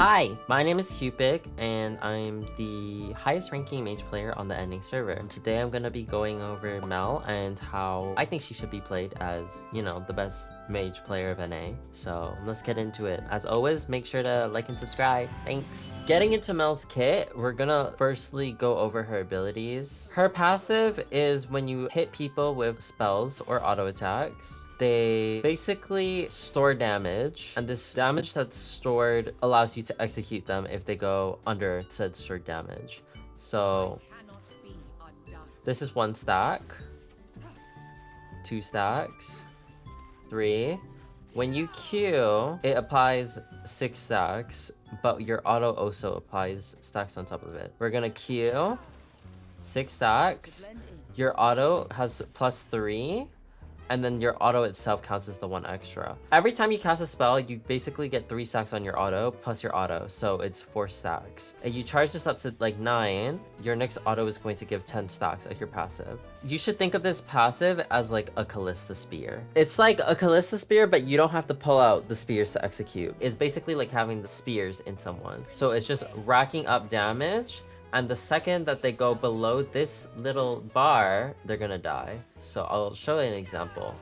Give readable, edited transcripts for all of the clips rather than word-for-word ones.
Hi, my name is Cupic, and I'm the highest ranking mage player on the ending server. Today I'm gonna be going over Mel and how I think she should be played as, you know, the best mage player of NA. So let's get into it. As always, make sure to like and subscribe. Thanks. Getting into Mel's kit, we're gonna firstly go over her abilities. Her passive is when you hit people with spells or auto attacks. They basically store damage, and this damage that's stored allows you to execute them if they go under said stored damage. So this is 1 stack, 2 stacks, 3. When you Q, it applies 6 stacks, but your auto also applies stacks on top of it. We're gonna Q 6 stacks. Your auto has +3. And then your auto itself counts as the 1 extra. Every time you cast a spell, you basically get 3 stacks on your auto plus your auto, so it's 4 stacks. If you charge this up to like 9, your next auto is going to give 10 stacks like your passive. You should think of this passive as like a Callista Spear. It's like a Callista Spear, but you don't have to pull out the spears to execute. It's basically like having the spears in someone. So it's just racking up damage. And the second that they go below this little bar, they're gonna die. So I'll show you an example.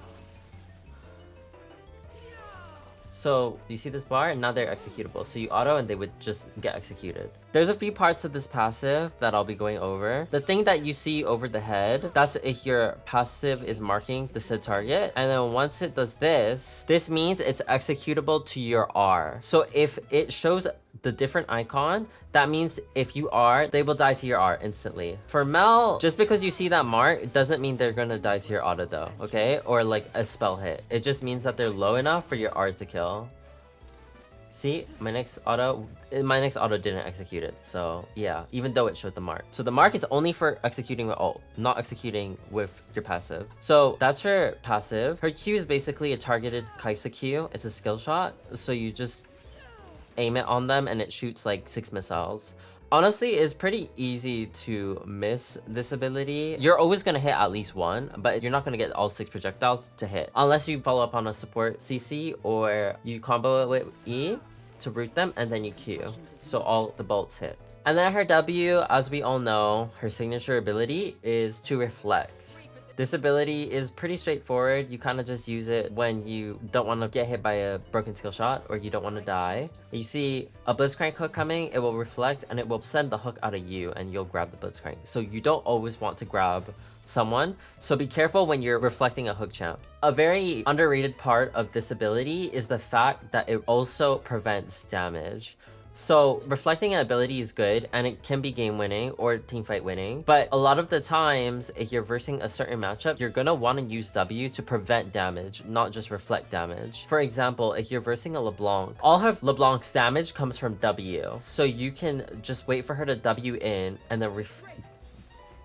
So you see this bar? Now they're executable. So you auto and they would just get executed. There's a few parts of this passive that I'll be going over. The thing that you see over the head, that's if your passive is marking the said target. And then once it does this, this means it's executable to your R. So if it shows the different icon, that means if you R, they will die to your R instantly. For Mel, just because you see that mark, it doesn't mean they're gonna die to your auto though, okay? Or like a spell hit. It just means that they're low enough for your R to kill. See, my next auto didn't execute it, so yeah, even though it showed the mark. So the mark is only for executing with ult, not executing with your passive. So that's her passive. Her Q is basically a targeted Kaisa Q. It's a skill shot, so you just aim it on them and it shoots like 6 missiles. Honestly, it's pretty easy to miss this ability. You're always gonna hit at least 1, but you're not gonna get all 6 projectiles to hit. Unless you follow up on a support CC or you combo it with E to root them and then you Q. So all the bolts hit. And then her W, as we all know, her signature ability is to reflect. This ability is pretty straightforward. You kind of just use it when you don't want to get hit by a broken skill shot or you don't want to die. You see a Blitzcrank hook coming, it will reflect and it will send the hook out of you and you'll grab the Blitzcrank. So you don't always want to grab someone, so be careful when you're reflecting a hook champ. A very underrated part of this ability is the fact that it also prevents damage. So reflecting an ability is good and it can be game winning or team fight winning, but a lot of the times if you're versing a certain matchup, you're gonna want to use W to prevent damage, not just reflect damage. For example, if you're versing a LeBlanc, all of LeBlanc's damage comes from W, so you can just wait for her to W in and then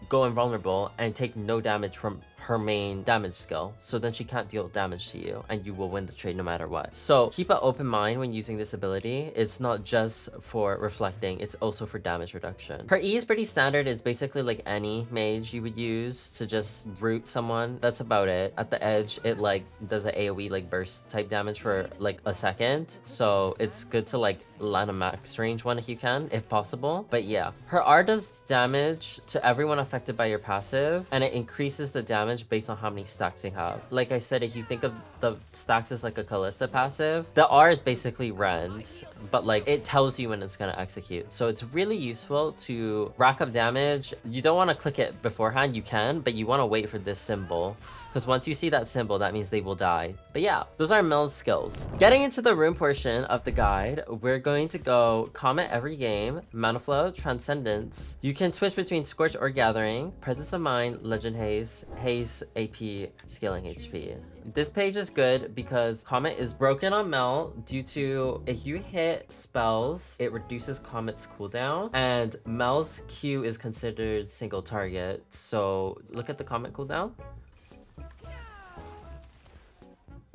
go invulnerable and take no damage from her main damage skill, so then she can't deal damage to you and you will win the trade no matter what. So keep an open mind when using this ability. It's not just for reflecting, it's also for damage reduction. Her E is pretty standard. It's basically like any mage you would use to just root someone. That's about it. At the edge, it like does an AoE like burst type damage for like a second, so it's good to like land a max range one if you can, if possible. But yeah, her R does damage to everyone affected by your passive and it increases the damage based on how many stacks you have. Like I said, if you think of the stacks as like a Callista passive, the R is basically rend, but like it tells you when it's gonna execute. So it's really useful to rack up damage. You don't want to click it beforehand, you can, but you want to wait for this symbol. Because once you see that symbol, that means they will die. But yeah, those are Mel's skills. Getting into the rune portion of the guide, we're going to go Comet every game, Mana Flow, Transcendence. You can switch between Scorch or Gathering, Presence of Mind, Legend Haze, Haze AP, Scaling HP. This page is good because Comet is broken on Mel due to if you hit spells, it reduces Comet's cooldown, and Mel's Q is considered single target. So look at the Comet cooldown.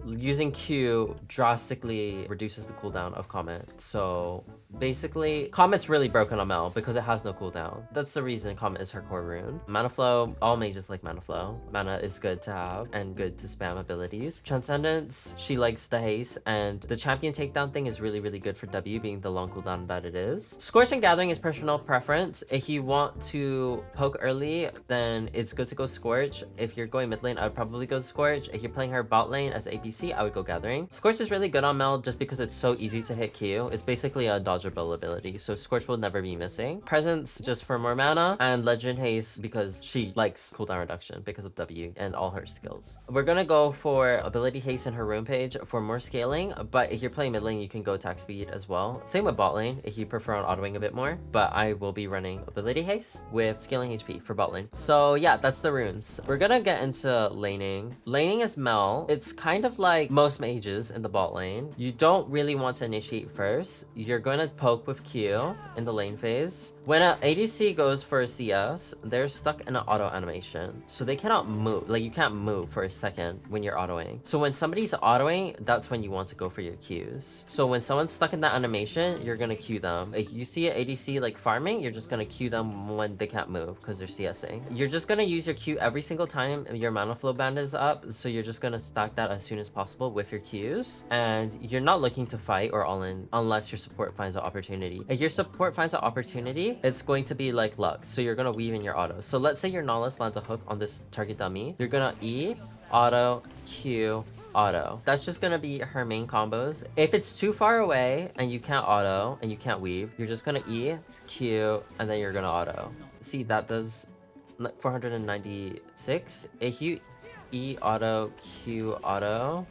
using Q drastically reduces the cooldown of Comet. So basically, Comet's really broken on Mel because it has no cooldown. That's the reason Comet is her core rune. Mana Flow, all mages like Mana Flow. Mana is good to have and good to spam abilities. Transcendence, she likes the haste, and the champion takedown thing is really, really good for W, being the long cooldown that it is. Scorch and Gathering is personal preference. If you want to poke early, then it's good to go Scorch. If you're going mid lane, I would probably go Scorch. If you're playing her bot lane as APC, I would go Gathering. Scorch is really good on Mel just because it's so easy to hit Q. It's basically a dodgeable ability, so Scorch will never be missing. Presence just for more mana, and Legend Haste because she likes cooldown reduction because of W and all her skills. We're gonna go for ability haste in her rune page for more scaling, but if you're playing mid lane, you can go attack speed as well. Same with bot lane if you prefer on autoing a bit more, but I will be running ability haste with scaling HP for bot lane. So yeah, that's the runes. We're gonna get into laning. Laning is Mel. It's kind of like most mages in the bot lane. You don't really want to initiate first. You're gonna poke with Q in the lane phase. When an ADC goes for a CS, they're stuck in an auto animation. So they cannot move. Like, you can't move for a second when you're autoing. So when somebody's autoing, that's when you want to go for your Qs. So when someone's stuck in that animation, you're gonna Q them. If you see an ADC like farming, you're just gonna Q them when they can't move because they're CSing. You're just gonna use your Q every single time your mana flow band is up. So you're just gonna stack that as soon as possible with your Qs. And you're not looking to fight or all in unless your support finds an opportunity. If your support finds an opportunity, it's going to be like Lux. So you're gonna weave in your auto. So let's say your Nihilus lands a hook on this target dummy. You're gonna E, auto, Q, auto. That's just gonna be her main combos. If it's too far away and you can't auto and you can't weave, you're just gonna E, Q, and then you're gonna auto. See, that does 496. If you E auto, Q auto,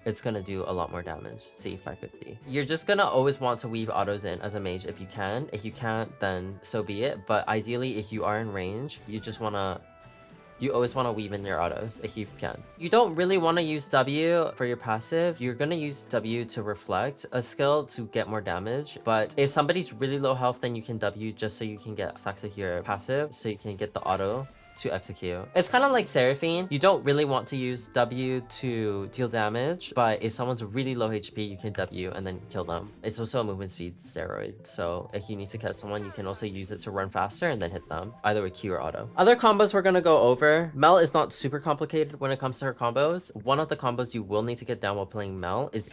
it's gonna do a lot more damage. See, 550. You're just gonna always want to weave autos in as a mage if you can. If you can't, then so be it. But ideally, if you are in range, you always want to weave in your autos if you can. You don't really want to use W for your passive. You're going to use W to reflect a skill to get more damage. But if somebody's really low health, then you can W just so you can get stacks of your passive, so you can get the auto to execute. It's kind of like Seraphine. You don't really want to use W to deal damage, but if someone's really low HP, you can W and then kill them. It's also a movement speed steroid, so if you need to catch someone, you can also use it to run faster and then hit them, either with Q or auto. Other combos we're gonna go over. Mel is not super complicated when it comes to her combos. One of the combos you will need to get down while playing Mel is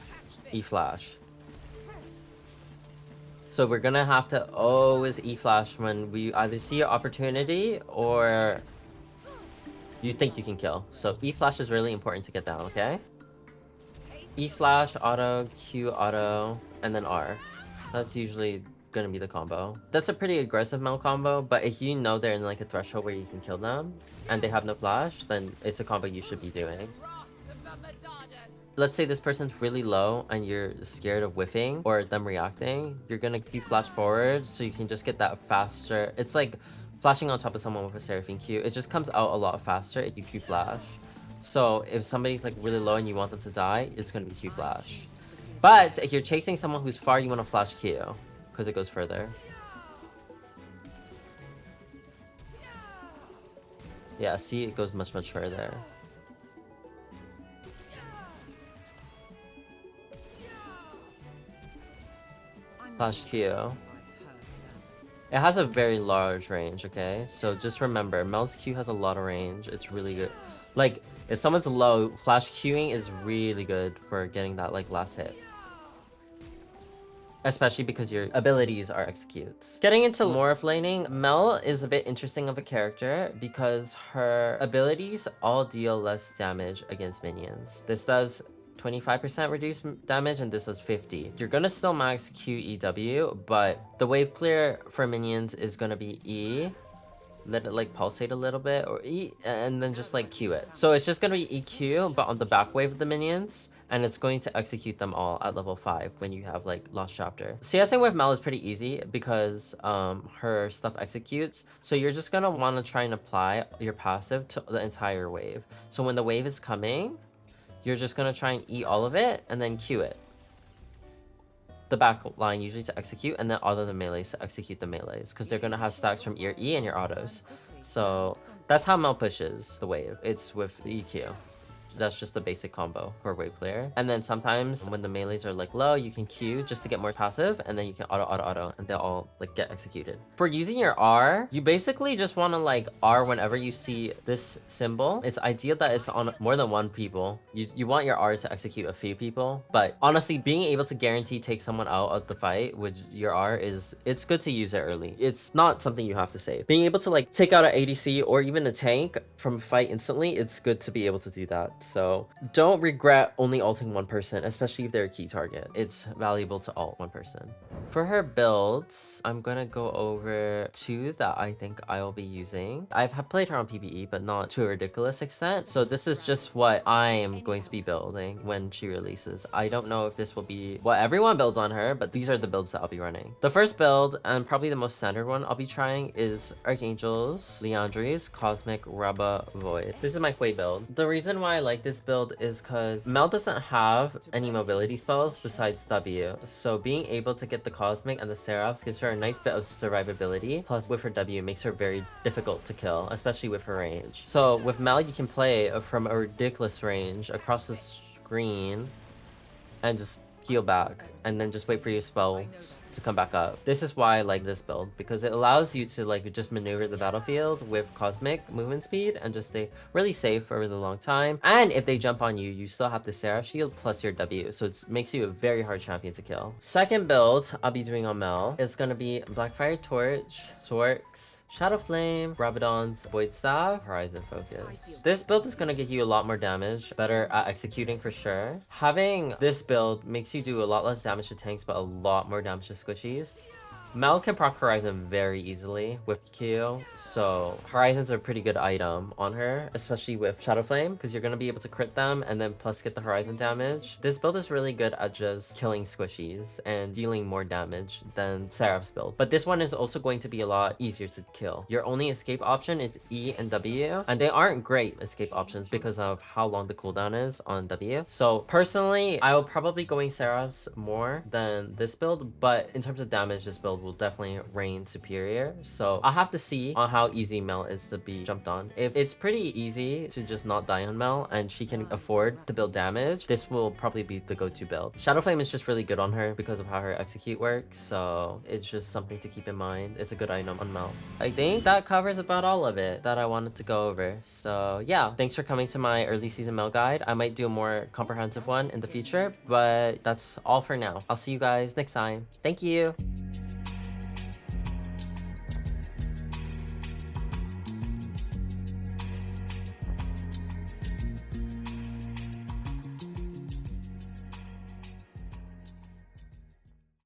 E-Flash. So we're gonna have to always E-Flash when we either see an opportunity or you think you can kill. So E-Flash is really important to get down, okay? E-Flash, auto, Q, auto, and then R. That's usually gonna be the combo. That's a pretty aggressive Mel combo, but if you know they're in like a threshold where you can kill them and they have no flash, then it's a combo you should be doing. Let's say this person's really low and you're scared of whiffing or them reacting, you're gonna keep flash forward so you can just get that faster. It's like flashing on top of someone with a Seraphine Q. It just comes out a lot faster if you Q flash. So if somebody's like really low and you want them to die, it's gonna be Q flash. But if you're chasing someone who's far, you want to flash Q because it goes further. Yeah, see, it goes much further. Flash Q. It has a very large range, okay? So just remember, Mel's Q has a lot of range. It's really good. Like, if someone's low, flash Qing is really good for getting that, like, last hit. Especially because your abilities are executes. Getting into more of laning, Mel is a bit interesting of a character because her abilities all deal less damage against minions. This does 25% reduced damage and this does 50. You're gonna still max QEW, but the wave clear for minions is gonna be E, let it like pulsate a little bit, or E, and then just like Q it. So it's just gonna be EQ, but on the back wave of the minions, and it's going to execute them all at level 5 when you have like Lost Chapter. CSing with Mel is pretty easy because her stuff executes. So you're just gonna wanna try and apply your passive to the entire wave. So when the wave is coming, you're just gonna try and eat all of it and then Q it. The back line usually to execute, and then all of the melees to execute the melees because they're gonna have stacks from your E and your autos. So that's how Mel pushes the wave. It's with EQ. That's just the basic combo for Wave Player. And then sometimes when the melees are like low, you can Q just to get more passive, and then you can auto, and they'll all like get executed. For using your R, you basically just want to like R whenever you see this symbol. It's ideal that it's on more than one people. You want your R to execute a few people, but honestly, being able to guarantee take someone out of the fight with your R it's good to use it early. It's not something you have to save. Being able to like take out an ADC or even a tank from a fight instantly, it's good to be able to do that. So don't regret only ulting one person, especially if they're a key target. It's valuable to ult one person. For her builds, I'm gonna go over two that I think I'll be using. I've played her on PvE, but not to a ridiculous extent. So this is just what I am going to be building when she releases. I don't know if this will be what everyone builds on her, but these are the builds that I'll be running. The first build, and probably the most standard one I'll be trying, is Archangel's, Liandry's, Cosmic, Rabba, Void. This is my Hui build. The reason why I like this build is because Mel doesn't have any mobility spells besides W. So being able to get the Cosmic and the Seraphs gives her a nice bit of survivability. Plus with her W, makes her very difficult to kill, especially with her range. So with Mel, you can play from a ridiculous range across the screen and just heal back, and then just wait for your spells to come back up. This is why I like this build, because it allows you to like just maneuver the battlefield with Cosmic movement speed and just stay really safe for a really long time. And if they jump on you, you still have the Seraph shield plus your W, so it makes you a very hard champion to kill. Second build I'll be doing on Mel is gonna be Blackfire Torch, Sworks, Shadow Flame, Rabadon's Void Staff, Horizon Focus. This build is gonna get you a lot more damage, better at executing for sure. Having this build makes you do a lot less damage to tanks, but a lot more damage to squishies. Mel can proc Horizon very easily with Q, so Horizon's a pretty good item on her, especially with Shadow Flame, because you're going to be able to crit them and then plus get the Horizon damage. This build is really good at just killing squishies and dealing more damage than Seraph's build, but this one is also going to be a lot easier to kill. Your only escape option is E and W, and they aren't great escape options because of how long the cooldown is on W. So personally, I will probably going Seraphs more than this build, but in terms of damage, this build will definitely reign superior. So I'll have to see on how easy Mel is to be jumped on. If it's pretty easy to just not die on Mel and she can afford to build damage, this will probably be the go-to build. Shadow Flame is just really good on her because of how her execute works, so it's just something to keep in mind. It's a good item on Mel. I think that covers about all of it that I wanted to go over. So yeah, thanks for coming to my early season Mel guide. I might do a more comprehensive one in the future, but that's all for now. I'll see you guys next time. Thank you.